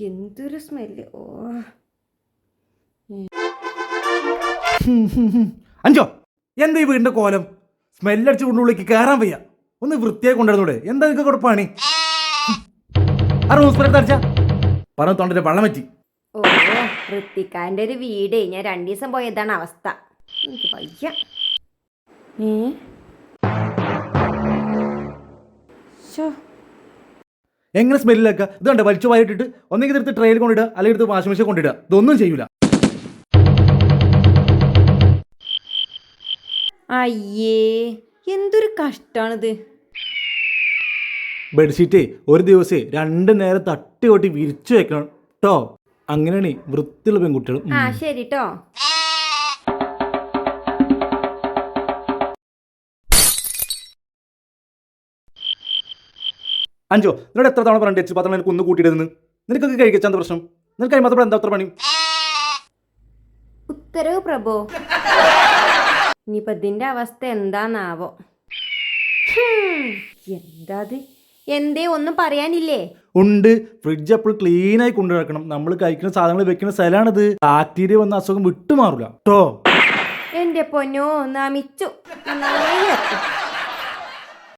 എന്തൊരു സ്മെല്ല്. ഓ അഞ്ചോ എന്താ ഈ വീടിന്റെ കോലം? സ്മെല്ലടിച്ച് കൊണ്ടുള്ളിലേക്ക് കയറാൻ വയ്യ. ഒന്ന് വൃത്തിയായി കൊണ്ടുവരുന്നൂടെ? എന്താ നിങ്ങൾക്ക് കൊടുപ്പാണി? ആ റോസ് പേര് തരച്ച പറഞ്ഞ തൊണ്ടന്റെ വെള്ളം പറ്റി. ഓ ഋത്തിക്കാരൻ്റെ ഒരു വീടേ, ഞാൻ 2 ദിവസം പോയതാണ് അവസ്ഥ. എനിക്ക് വയ്യ. എങ്ങനെ സ്മെല്ലിലാക്കുക? ഇത് കണ്ട വലിച്ചു വായിട്ടിട്ട് ഒന്നെങ്കിൽ എടുത്ത് ട്രെയിൽ കൊണ്ടിടുക, അല്ലെങ്കിൽ എടുത്ത് വാഷിംഗ് മെഷീൻ കൊണ്ടിടുക. ഇതൊന്നും ചെയ്യൂല. അയ്യേ എന്തൊരു കഷ്ടാണിത്. ബെഡ്ഷീറ്റേ ഒരു ദിവസേ 2 നേരം തട്ടി കൊട്ടി വിരിച്ചു വെക്കണം കേട്ടോ. അങ്ങനെയാണ് വൃത്തിയുള്ള പെൺകുട്ടികൾ. ആ ശരി ട്ടോ. അഞ്ചോ നിന്നോട് എത്ര തവണ പറഞ്ഞു ടച്ച് പാത്രം എനിക്ക് ഒന്ന് കൂട്ടിയിടുന്നു? നിനക്കൊക്കെ കഴിക്കാൻ പ്രശ്നം? നിനക്ക് കഴിയുമ്പോൾ എന്താ അത്ര പണി? ഉത്തരവ് പ്രഭോ. ഇനിയിപ്പോ ഇതിന്റെ അവസ്ഥ എന്താന്നാവോ. എന്താത്? എന്തേ ഒന്നും പറയാനില്ലേ? ഉണ്ട്. ഫ്രിഡ്ജ് എപ്പോഴും ക്ലീൻ ആയി കൊണ്ടു നടക്കണം. നമ്മൾ കഴിക്കുന്ന സാധനങ്ങൾ വെക്കുന്ന സ്ഥലമാണിത്. ബാക്ടീരിയ വന്ന അസുഖം വിട്ടുമാറില്ല കേട്ടോ. എന്റെ പൊന്നോ നമിച്ചു. നന്നായി വെക്കും.